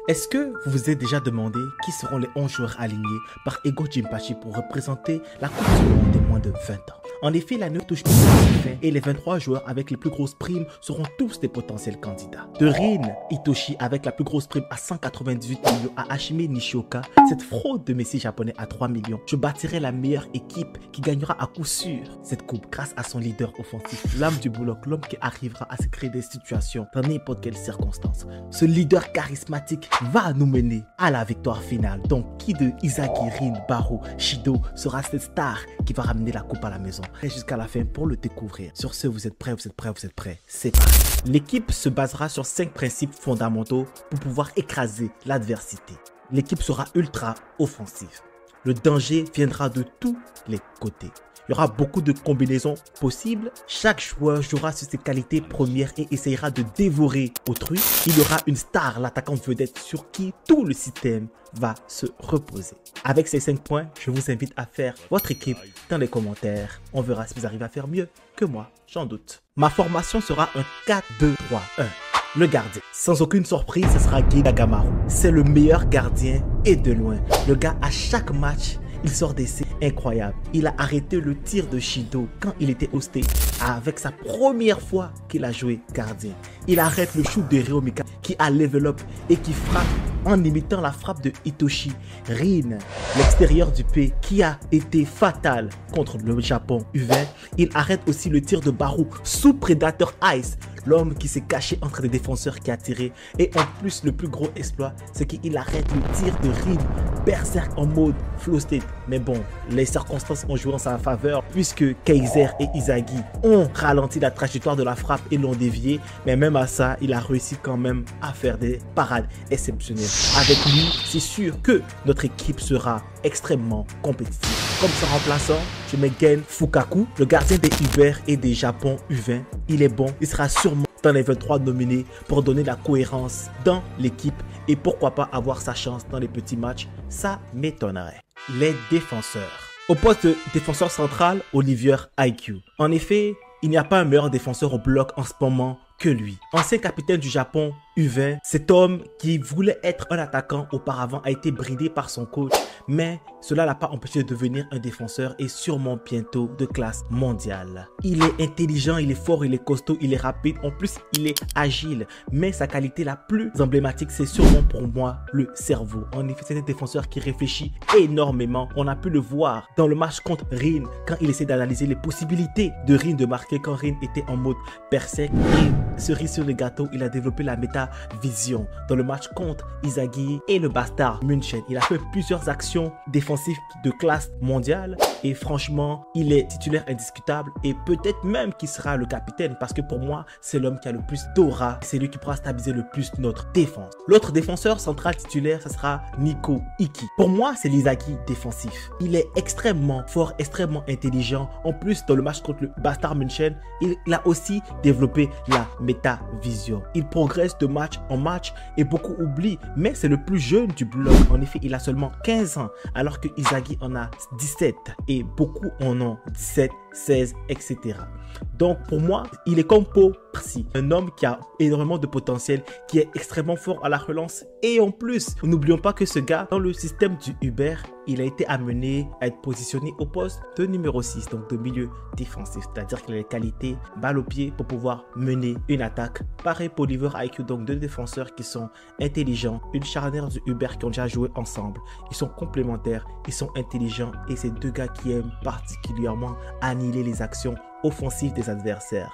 Est-ce que vous vous êtes déjà demandé qui seront les 11 joueurs alignés par Ego Jinpachi pour représenter la Coupe du Monde des moins de 20 ans? En effet, la ne touche pas à fin et les 23 joueurs avec les plus grosses primes seront tous des potentiels candidats. De Rin Itoshi avec la plus grosse prime à 198 millions à Hashime Nishioka, cette fraude de Messi japonais à 3 millions, je bâtirai la meilleure équipe qui gagnera à coup sûr cette coupe grâce à son leader offensif, l'âme du bloc, l'homme qui arrivera à se créer des situations dans n'importe quelle circonstance. Ce leader charismatique va nous mener à la victoire finale. Donc, qui de Izagi, Rin, Baru, Shido sera cette star qui va ramener la coupe à la maison? Restez jusqu'à la fin pour le découvrir. Sur ce, vous êtes prêts, vous êtes prêts, vous êtes prêts? C'est parti. L'équipe se basera sur 5 principes fondamentaux pour pouvoir écraser l'adversité. L'équipe sera ultra offensive. Le danger viendra de tous les côtés. Il y aura beaucoup de combinaisons possibles. Chaque joueur jouera sur ses qualités premières et essayera de dévorer autrui. Il y aura une star, l'attaquant vedette, sur qui tout le système va se reposer. Avec ces 5 points, je vous invite à faire votre équipe dans les commentaires. On verra si vous arrivez à faire mieux que moi, j'en doute. Ma formation sera un 4-2-3-1. Le gardien. Sans aucune surprise, ce sera Guy Nagamaru. C'est le meilleur gardien et de loin. Le gars, à chaque match, il sort d'essais incroyables. Il a arrêté le tir de Shido quand il était hosté avec sa première fois qu'il a joué gardien. Il arrête le shoot de Ryomika qui a level up et qui frappe en imitant la frappe de Itoshi. Rin, l'extérieur du P qui a été fatal contre le Japon U20. Il arrête aussi le tir de Baru sous Predator Ice, l'homme qui s'est caché entre les défenseurs qui a tiré. Et en plus, le plus gros exploit, c'est qu'il arrête le tir de Rin Berserk en mode flow state. Mais bon, les circonstances ont joué en sa faveur puisque Kaiser et Izagi ont ralenti la trajectoire de la frappe et l'ont dévié. Mais même à ça, il a réussi quand même à faire des parades exceptionnelles. Avec lui, c'est sûr que notre équipe sera extrêmement compétitive. Comme son remplaçant, je mets Gen Fukaku, le gardien des Uber et des Japon U20. Il est bon, il sera sûrement dans les 23 nominés pour donner la cohérence dans l'équipe et pourquoi pas avoir sa chance dans les petits matchs, ça m'étonnerait. Les défenseurs. Au poste de défenseur central, Olivier IQ. En effet, il n'y a pas un meilleur défenseur au bloc en ce moment que lui. Ancien capitaine du Japon U20, cet homme qui voulait être un attaquant auparavant a été bridé par son coach, mais cela l'a pas empêché de devenir un défenseur et sûrement bientôt de classe mondiale. Il est intelligent, il est fort, il est costaud, il est rapide, en plus il est agile, mais sa qualité la plus emblématique c'est sûrement pour moi le cerveau. En effet, c'est un défenseur qui réfléchit énormément. On a pu le voir dans le match contre Rin quand il essaie d'analyser les possibilités de Rin de marquer quand Rin était en mode berserk. Et cerise sur le gâteau, il a développé la méta-vision dans le match contre Izagi et le Bastard München. Il a fait plusieurs actions défensives de classe mondiale et franchement, il est titulaire indiscutable et peut-être même qu'il sera le capitaine parce que pour moi, c'est l'homme qui a le plus d'aura. C'est lui qui pourra stabiliser le plus notre défense. L'autre défenseur central titulaire, ça sera Nico Iki. Pour moi, c'est l'Izagi défensif. Il est extrêmement fort, extrêmement intelligent. En plus, dans le match contre le Bastard München, il a aussi développé la méta-vision. Il progresse de match en match et beaucoup oublient, mais c'est le plus jeune du bloc. En effet, il a seulement 15 ans alors que Izagi en a 17 et beaucoup en ont 17, 16, etc. Donc pour moi, il est comme Pau Percy, un homme qui a énormément de potentiel, qui est extrêmement fort à la relance et en plus, n'oublions pas que ce gars, dans le système du Uber, il a été amené à être positionné au poste de numéro 6, donc de milieu défensif, c'est-à-dire qu'il a les qualités balle au pied pour pouvoir mener une attaque. Pareil pour Olivier IQ, donc deux défenseurs qui sont intelligents, une charnière du Uber qui ont déjà joué ensemble. Ils sont complémentaires, ils sont intelligents et c'est deux gars qui aiment particulièrement annihiler les actions offensives des adversaires.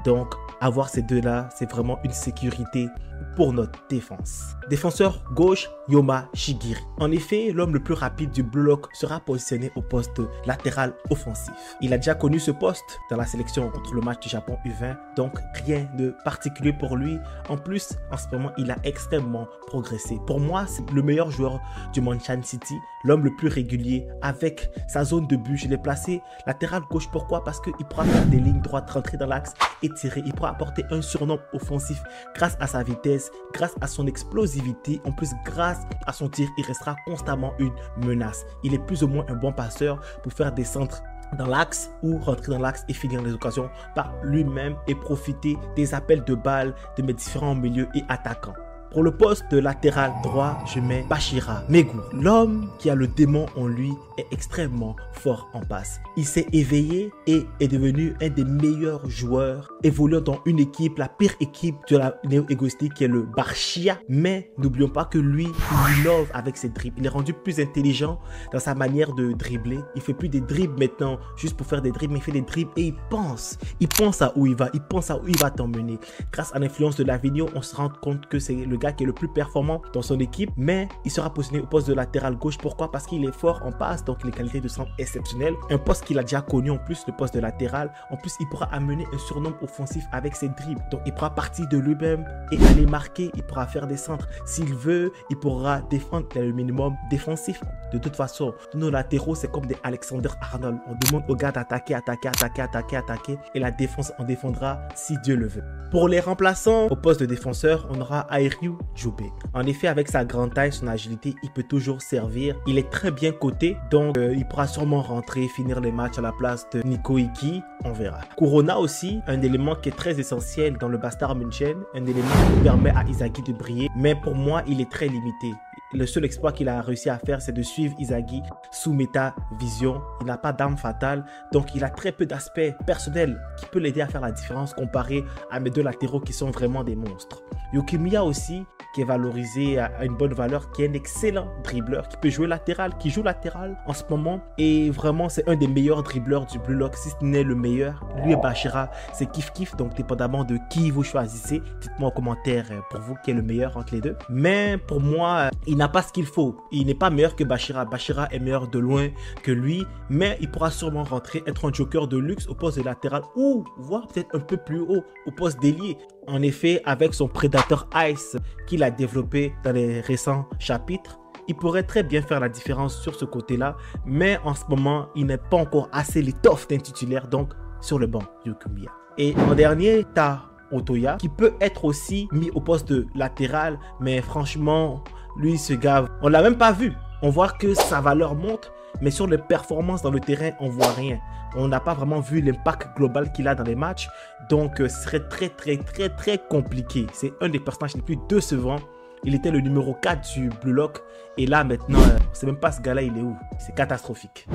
Donc, avoir ces deux-là, c'est vraiment une sécurité pour notre défense. Défenseur gauche, Yoma Shigiri. En effet, l'homme le plus rapide du bloc sera positionné au poste latéral offensif. Il a déjà connu ce poste dans la sélection contre le match du Japon U20, donc rien de particulier pour lui. En plus, en ce moment, il a extrêmement progressé. Pour moi, c'est le meilleur joueur du Monshan City, l'homme le plus régulier avec sa zone de but. Je l'ai placé latéral gauche. Pourquoi? Parce qu'il pourra faire des lignes droites, rentrer dans l'axe et tirer. Il pourra apporter un surnom offensif grâce à sa vitesse, grâce à son explosivité. En plus, grâce à son tir, il restera constamment une menace. Il est plus ou moins un bon passeur pour faire des centres dans l'axe ou rentrer dans l'axe et finir les occasions par lui-même et profiter des appels de balles de mes différents milieux et attaquants. Pour le poste de latéral droit, je mets Bachira Megour. L'homme qui a le démon en lui est extrêmement fort en passe. Il s'est éveillé et est devenu un des meilleurs joueurs évoluant dans une équipe, la pire équipe de la néo-égoïstique qui est le Barchia. Mais n'oublions pas que lui, il innove avec ses dribbles. Il est rendu plus intelligent dans sa manière de dribbler. Il fait plus des dribbles maintenant juste pour faire des dribbles, mais il fait des dribbles et il pense. Il pense à où il va, il pense à où il va t'emmener. Grâce à l'influence de Lavigno, on se rend compte que c'est le gars qui est le plus performant dans son équipe, mais il sera positionné au poste de latéral gauche. Pourquoi? Parce qu'il est fort en passe, donc les qualités de centre exceptionnelles. Un poste qu'il a déjà connu en plus, le poste de latéral. En plus, il pourra amener un surnom offensif avec ses dribbles. Donc, il pourra partir de lui-même et aller marquer. Il pourra faire des centres. S'il veut, il pourra défendre le minimum défensif. De toute façon, nos latéraux, c'est comme des Alexander Arnold. On demande aux gars d'attaquer, attaquer, attaquer, attaquer, attaquer. Et la défense en défendra si Dieu le veut. Pour les remplaçants, au poste de défenseur, on aura Airiu Djoubé. En effet, avec sa grande taille, son agilité, il peut toujours servir. Il est très bien coté, donc il pourra sûrement rentrer, finir les matchs à la place de Nico Iki. On verra. Corona aussi, un élément qui est très essentiel dans le Bastard München, un élément qui permet à Inzaghi de briller, mais pour moi, il est très limité. Le seul exploit qu'il a réussi à faire, c'est de suivre Inzaghi sous méta-vision. Il n'a pas d'arme fatale, donc il a très peu d'aspects personnels qui peut l'aider à faire la différence comparé à mes deux latéraux qui sont vraiment des monstres. Yokimiya aussi, qui est valorisé à une bonne valeur, qui est un excellent dribbleur, qui peut jouer latéral, qui joue latéral en ce moment. Et vraiment, c'est un des meilleurs dribbleurs du Blue Lock, si ce n'est le meilleur. Lui et Bachira, c'est kiff-kiff, donc dépendamment de qui vous choisissez, dites-moi en commentaire pour vous qui est le meilleur entre les deux. Mais pour moi, il n'a pas ce qu'il faut. Il n'est pas meilleur que Bachira. Bachira est meilleur de loin que lui, mais il pourra sûrement rentrer, être un joker de luxe au poste de latéral ou voire peut-être un peu plus haut au poste d'ailier. En effet, avec son Predator Ice qu'il a développé dans les récents chapitres, il pourrait très bien faire la différence sur ce côté-là, mais en ce moment, il n'est pas encore assez l'étoffe d'un titulaire, donc sur le banc, Yokimiya. Et en dernier, t'as Otoya, qui peut être aussi mis au poste de latéral, mais franchement, lui, ce gars, on l'a même pas vu. On voit que sa valeur monte, mais sur les performances dans le terrain, on voit rien. On n'a pas vraiment vu l'impact global qu'il a dans les matchs. Donc, ce serait très compliqué. C'est un des personnages les plus décevants. Il était le numéro 4 du Blue Lock. Et là, maintenant, on ne sait même pas ce gars-là, il est où. C'est catastrophique.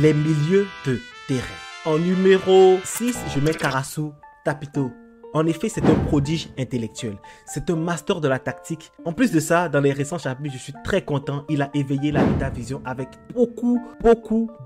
Les milieux de terrain. En numéro 6, je mets Karasu Tapito. En effet, c'est un prodige intellectuel. C'est un master de la tactique. En plus de ça, dans les récents chapitres, je suis très content. Il a éveillé la métavision avec beaucoup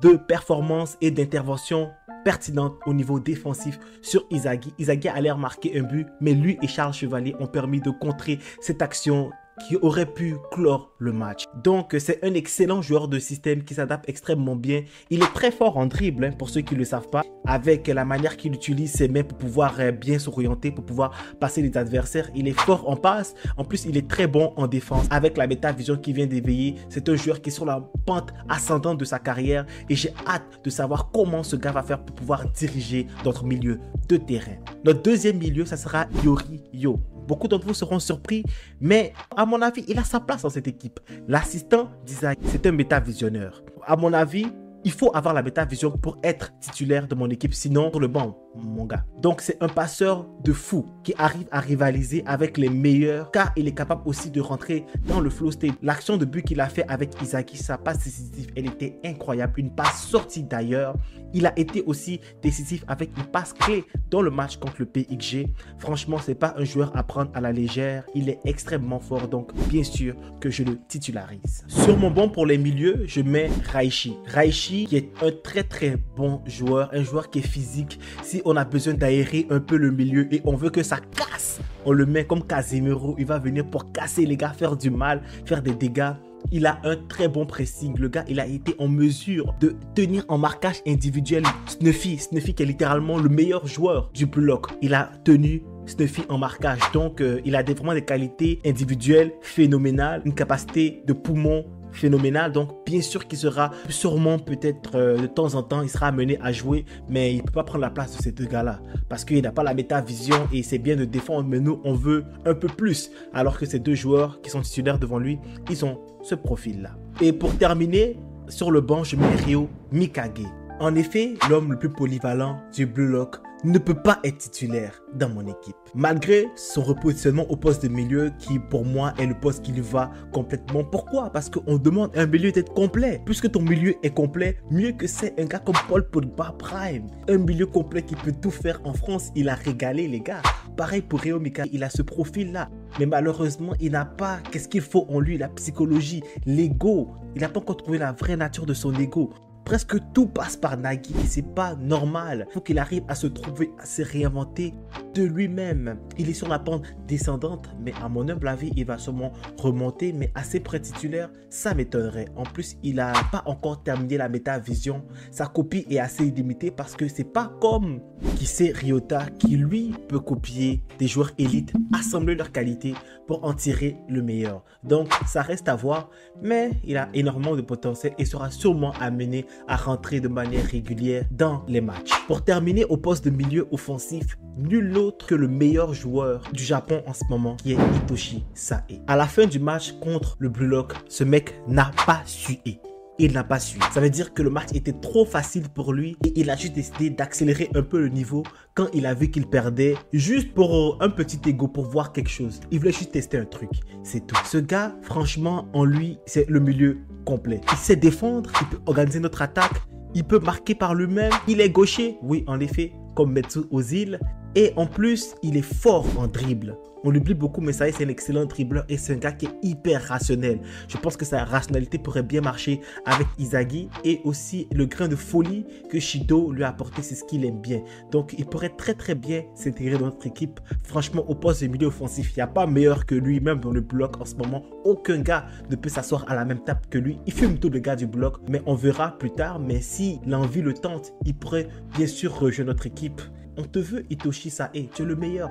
de performances et d'interventions pertinentes au niveau défensif sur Inzaghi. Inzaghi a l'air marquer un but, mais lui et Charles Chevalier ont permis de contrer cette action qui aurait pu clore le match. Donc, c'est un excellent joueur de système qui s'adapte extrêmement bien. Il est très fort en dribble, pour ceux qui ne le savent pas, avec la manière qu'il utilise ses mains pour pouvoir bien s'orienter, pour pouvoir passer les adversaires. Il est fort en passe. En plus, il est très bon en défense. Avec la méta-vision qui vient d'éveiller, c'est un joueur qui est sur la pente ascendante de sa carrière et j'ai hâte de savoir comment ce gars va faire pour pouvoir diriger notre milieu de terrain. Notre deuxième milieu, ça sera Youri Yo. Beaucoup d'entre vous seront surpris, mais à mon avis, il a sa place dans cette équipe. L'assistant d'Inzaghi, c'est un métavisionneur. À mon avis, il faut avoir la métavision pour être titulaire de mon équipe, sinon sur le banc, mon gars. Donc c'est un passeur de fou qui arrive à rivaliser avec les meilleurs car il est capable aussi de rentrer dans le flow state. L'action de but qu'il a fait avec Inzaghi, sa passe décisive, elle était incroyable. Une passe sortie d'ailleurs. Il a été aussi décisif avec une passe clé dans le match contre le PXG. Franchement, c'est pas un joueur à prendre à la légère. Il est extrêmement fort, donc bien sûr que je le titularise. Sur mon banc pour les milieux, je mets Raichi. Raichi qui est un très bon joueur, un joueur qui est physique. Si on a besoin d'aérer un peu le milieu et on veut que ça casse, on le met comme Casemiro. Il va venir pour casser les gars, faire du mal, faire des dégâts. Il a un très bon pressing. Le gars, il a été en mesure de tenir en marquage individuel Snuffy qui est littéralement le meilleur joueur du Blue Lock. Il a tenu Snuffy en marquage. Donc, il a vraiment des qualités individuelles phénoménales, une capacité de poumon phénoménal. Donc bien sûr qu'il sera sûrement peut-être de temps en temps il sera amené à jouer, mais il ne peut pas prendre la place de ces deux gars là parce qu'il n'a pas la méta-vision et c'est bien de défendre, mais nous on veut un peu plus, alors que ces deux joueurs qui sont titulaires devant lui, ils ont ce profil là. Et pour terminer, sur le banc je mets Ryo Mikage. En effet, l'homme le plus polyvalent du Blue Lock ne peut pas être titulaire dans mon équipe. Malgré son repositionnement au poste de milieu qui pour moi est le poste qui lui va complètement. Pourquoi? Parce qu'on demande à un milieu d'être complet. Puisque ton milieu est complet, mieux que c'est un gars comme Paul Pogba Prime. Un milieu complet qui peut tout faire en France. Il a régalé les gars. Pareil pour Réo Mika, il a ce profil-là. Mais malheureusement, il n'a pas qu'est-ce qu'il faut en lui, la psychologie, l'ego. Il n'a pas encore trouvé la vraie nature de son ego. Presque tout passe par Nagui et c'est pas normal. Il faut qu'il arrive à se trouver, à se réinventer de lui-même. Il est sur la pente descendante, mais à mon humble avis, il va sûrement remonter, mais assez près titulaire, ça m'étonnerait. En plus, il n'a pas encore terminé la méta-vision. Sa copie est assez limitée parce que c'est pas comme Kissé Ryota qui lui peut copier des joueurs élites, assembler leurs qualités pour en tirer le meilleur. Donc ça reste à voir, mais il a énormément de potentiel et sera sûrement amené à rentrer de manière régulière dans les matchs. Pour terminer au poste de milieu offensif, nul autre que le meilleur joueur du Japon en ce moment qui est Hitoshi Sae. À la fin du match contre le Blue Lock, ce mec n'a pas sué. Il n'a pas su. Ça veut dire que le match était trop facile pour lui et il a juste décidé d'accélérer un peu le niveau quand il a vu qu'il perdait, juste pour un petit ego, pour voir quelque chose. Il voulait juste tester un truc, c'est tout. Ce gars, franchement, en lui, c'est le milieu complet. Il sait défendre, il peut organiser notre attaque, il peut marquer par lui-même. Il est gaucher, oui, en effet, comme Mesut Ozil. Et en plus, il est fort en dribble. On l'oublie beaucoup, mais ça y est, c'est un excellent dribbleur et c'est un gars qui est hyper rationnel. Je pense que sa rationalité pourrait bien marcher avec Inzaghi et aussi le grain de folie que Shido lui a apporté, c'est ce qu'il aime bien. Donc, il pourrait très bien s'intégrer dans notre équipe. Franchement, au poste de milieu offensif, il n'y a pas meilleur que lui, même dans le bloc en ce moment. Aucun gars ne peut s'asseoir à la même table que lui. Il fume tout le gars du bloc, mais on verra plus tard. Mais si l'envie le tente, il pourrait bien sûr rejoindre notre équipe. On te veut, Hitoshi Sae, tu es le meilleur,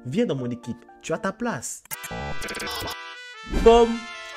viens dans mon équipe, tu as ta place. Comme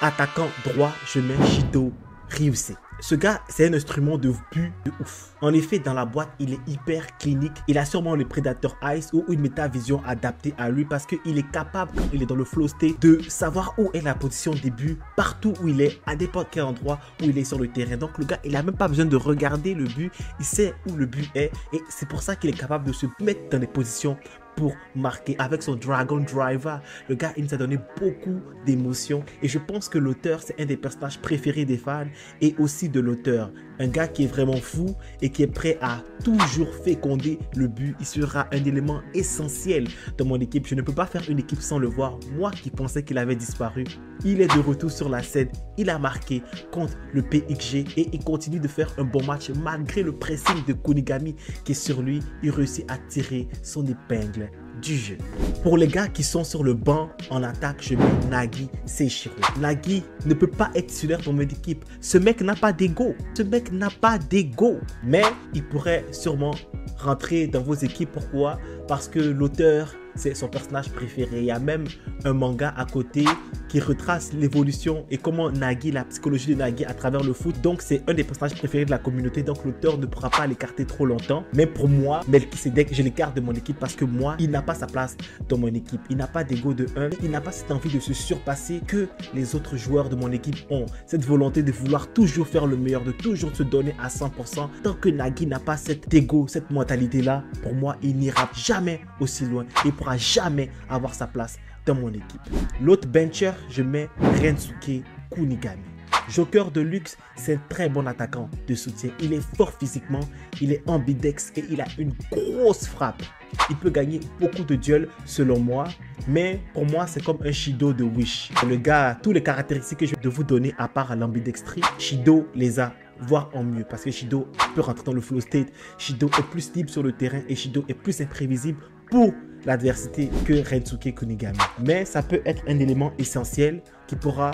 attaquant droit, je mets Shido Ryusei. Ce gars, c'est un instrument de but de ouf. En effet, dans la boîte, il est hyper clinique. Il a sûrement le Predator Ice ou une métavision adaptée à lui parce qu'il est capable, quand il est dans le flow state, de savoir où est la position des buts, partout où il est, à n'importe quel endroit où il est sur le terrain. Donc le gars, il n'a même pas besoin de regarder le but. Il sait où le but est et c'est pour ça qu'il est capable de se mettre dans des positions pour marquer avec son Dragon Driver. Le gars, il nous a donné beaucoup d'émotions et je pense que l'auteur, c'est un des personnages préférés des fans et aussi de l'auteur. Un gars qui est vraiment fou et qui est prêt à toujours féconder le but. Il sera un élément essentiel dans mon équipe. Je ne peux pas faire une équipe sans le voir. Moi qui pensais qu'il avait disparu, il est de retour sur la scène. Il a marqué contre le PXG et il continue de faire un bon match malgré le pressing de Kunigami qui est sur lui. Il réussit à tirer son épingle du jeu. Pour les gars qui sont sur le banc en attaque, je mets Nagui Seishiro. Nagui ne peut pas être titulaire dans mon équipe. Ce mec n'a pas d'ego. Ce mec n'a pas d'ego. Mais il pourrait sûrement rentrer dans vos équipes. Pourquoi? Parce que l'auteur, c'est son personnage préféré. Il y a même un manga à côté qui retrace l'évolution et comment Nagui, la psychologie de Nagui à travers le foot. Donc c'est un des personnages préférés de la communauté. Donc l'auteur ne pourra pas l'écarter trop longtemps. Mais pour moi, Melchisedec, je l'écarte de mon équipe parce que moi, il n'a pas sa place dans mon équipe. Il n'a pas d'ego de 1. Il n'a pas cette envie de se surpasser que les autres joueurs de mon équipe ont. Cette volonté de vouloir toujours faire le meilleur, de toujours se donner à 100%. Tant que Nagui n'a pas cet ego, cette mentalité-là, pour moi, il n'ira jamais aussi loin. Il ne pourra jamais avoir sa place dans mon équipe. L'autre bencher, je mets Rensuke Kunigami. Joker de luxe, c'est un très bon attaquant de soutien. Il est fort physiquement, il est ambidex et il a une grosse frappe. Il peut gagner beaucoup de duels selon moi, mais pour moi c'est comme un Shido de Wish. Le gars, toutes les caractéristiques que je vais vous donner à part l'ambidextrie, Shido les a, voire en mieux, parce que Shido peut rentrer dans le flow state, Shido est plus libre sur le terrain et Shido est plus imprévisible pour l'adversité que Rensuke Kunigami. Mais ça peut être un élément essentiel qui pourra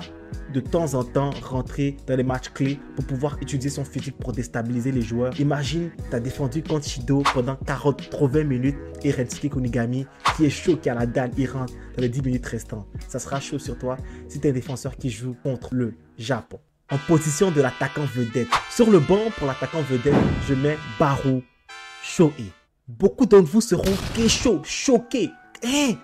de temps en temps rentrer dans les matchs clés pour pouvoir utiliser son physique pour déstabiliser les joueurs. Imagine, tu as défendu contre Shido pendant 80 minutes et Rensuke Kunigami qui est chaud, qui a la dalle, il rentre dans les 10 minutes restantes. Ça sera chaud sur toi si tu es un défenseur qui joue contre le Japon. En position de l'attaquant vedette. Sur le banc pour l'attaquant vedette, je mets Baru Shohei. Beaucoup d'entre vous seront choqués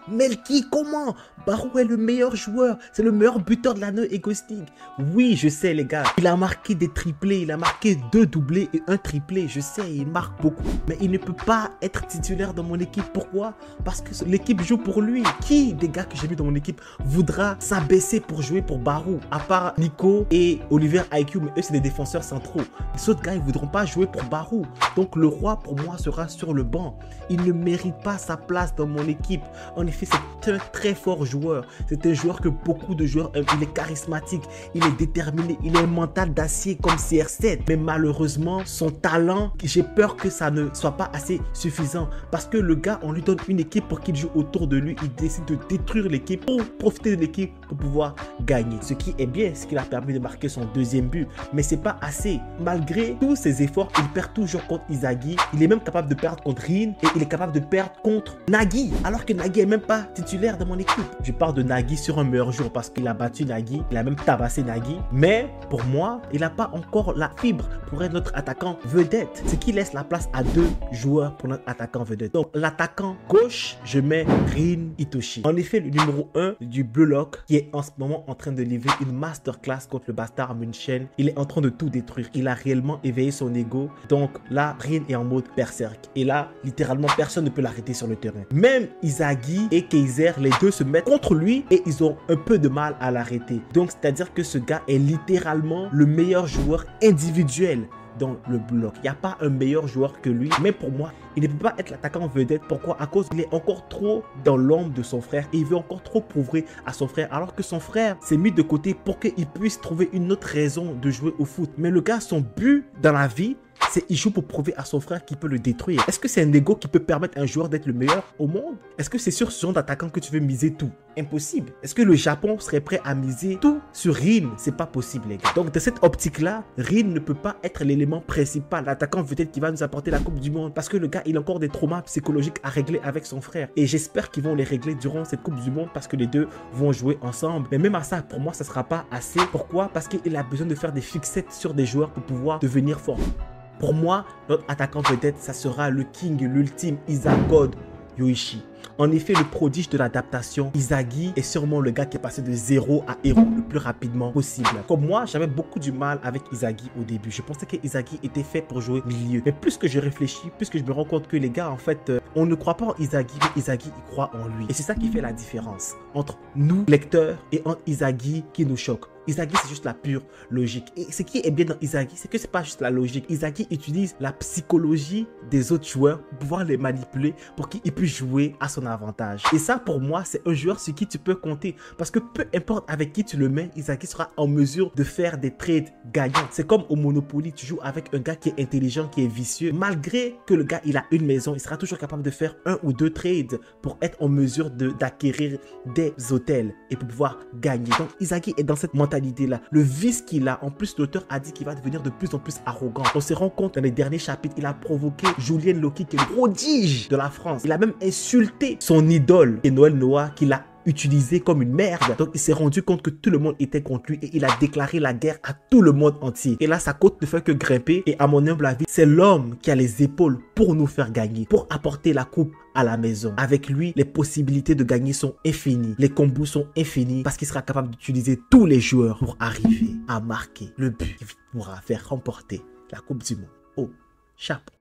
Melky, comment? Barou est le meilleur joueur. C'est le meilleur buteur de la Neo Ego League. Oui, je sais, les gars. Il a marqué des triplés. Il a marqué 2 doublés et 1 triplé. Je sais, il marque beaucoup. Mais il ne peut pas être titulaire dans mon équipe. Pourquoi? Parce que l'équipe joue pour lui. Qui des gars que j'ai mis dans mon équipe voudra s'abaisser pour jouer pour Barou? À part Nico et Oliver IQ, mais eux, c'est des défenseurs centraux. Les autres gars, ils ne voudront pas jouer pour Barou. Donc, le roi, pour moi, sera sur le banc. Il ne mérite pas sa place dans mon équipe. En effet, c'est un très fort joueur. C'est un joueur que beaucoup de joueurs aiment. Il est charismatique, il est déterminé, il a un mental d'acier comme CR7. Mais malheureusement, son talent, j'ai peur que ça ne soit pas assez suffisant. Parce que le gars, on lui donne une équipe pour qu'il joue autour de lui. Il décide de détruire l'équipe pour profiter de l'équipe pour pouvoir gagner. Ce qui est bien, ce qui l'a permis de marquer son 2e but. Mais c'est pas assez. Malgré tous ses efforts, il perd toujours contre Izagi. Il est même capable de perdre contre Rin et il est capable de perdre contre Nagi. Alors que Nagi est même pas titulaire dans mon équipe. Je parle de Nagi sur un meilleur jour parce qu'il a battu Nagi. Il a même tabassé Nagi. Mais pour moi, il n'a pas encore la fibre pour être notre attaquant vedette. Ce qui laisse la place à 2 joueurs pour notre attaquant vedette. Donc l'attaquant gauche, je mets Rin Itoshi. En effet, le numéro 1 du Blue Lock qui est en ce moment en train de livrer une masterclass contre le Bastard München. Il est en train de tout détruire. Il a réellement éveillé son ego. Donc là, Rin est en mode berserk. Et là, littéralement, personne ne peut l'arrêter sur le terrain. Même Izagi et Kaiser, les deux se mettent contre lui et ils ont un peu de mal à l'arrêter. Donc, c'est-à-dire que ce gars est littéralement le meilleur joueur individuel dans le bloc. Il n'y a pas un meilleur joueur que lui. Mais pour moi, il ne peut pas être l'attaquant vedette. Pourquoi? À cause qu'il est encore trop dans l'ombre de son frère et il veut encore trop prouver à son frère. Alors que son frère s'est mis de côté pour qu'il puisse trouver une autre raison de jouer au foot. Mais le gars, son but dans la vie, c'est qu'il joue pour prouver à son frère qu'il peut le détruire. Est-ce que c'est un ego qui peut permettre à un joueur d'être le meilleur au monde? Est-ce que c'est sur ce genre d'attaquant que tu veux miser tout? Impossible. Est-ce que le Japon serait prêt à miser tout sur Rin? C'est pas possible, les gars. Donc, de cette optique-là, Rin ne peut pas être l'élément principal, l'attaquant peut-être qui va nous apporter la Coupe du Monde. Parce que le gars, il a encore des traumas psychologiques à régler avec son frère. Et j'espère qu'ils vont les régler durant cette Coupe du Monde parce que les deux vont jouer ensemble. Mais même à ça, pour moi, ça sera pas assez. Pourquoi? Parce qu'il a besoin de faire des fixettes sur des joueurs pour pouvoir devenir fort. Pour moi, notre attaquant vedette, ça sera le king, l'ultime Isagod Yoichi. En effet, le prodige de l'adaptation, Izagi est sûrement le gars qui est passé de 0 à héros le plus rapidement possible. Comme moi, j'avais beaucoup du mal avec Izagi au début. Je pensais que Izagi était fait pour jouer milieu. Mais plus que je réfléchis, plus que je me rends compte que les gars, en fait, on ne croit pas en Izagi, mais Izagi, il croit en lui. Et c'est ça qui fait la différence entre nous, lecteurs, et entre Izagi qui nous choque. Izagi, c'est juste la pure logique. Et ce qui est bien dans Izagi, c'est que c'est pas juste la logique. Izagi utilise la psychologie des autres joueurs pour pouvoir les manipuler pour qu'ils puissent jouer à son avantage. Et ça, pour moi, c'est un joueur sur qui tu peux compter. Parce que peu importe avec qui tu le mets, Izagi sera en mesure de faire des trades gagnants. C'est comme au Monopoly, tu joues avec un gars qui est intelligent, qui est vicieux. Malgré que le gars, il a une maison, il sera toujours capable de faire 1 ou 2 trades pour être en mesure d'acquérir des hôtels et pour pouvoir gagner. Donc, Izagi est dans cette mentalité-là. Le vice qu'il a, en plus, l'auteur a dit qu'il va devenir de plus en plus arrogant. On se rend compte dans les derniers chapitres, il a provoqué Julien Loki, qui est le prodige de la France. Il a même insulté son idole, et Noël Noah, qu'il a utilisé comme une merde. Donc il s'est rendu compte que tout le monde était contre lui et il a déclaré la guerre à tout le monde entier. Et là, sa côte ne fait que grimper. Et à mon humble avis, c'est l'homme qui a les épaules pour nous faire gagner, pour apporter la coupe à la maison. Avec lui, les possibilités de gagner sont infinies. Les combos sont infinis parce qu'il sera capable d'utiliser tous les joueurs pour arriver à marquer le but qui pourra faire remporter la Coupe du Monde au Japon.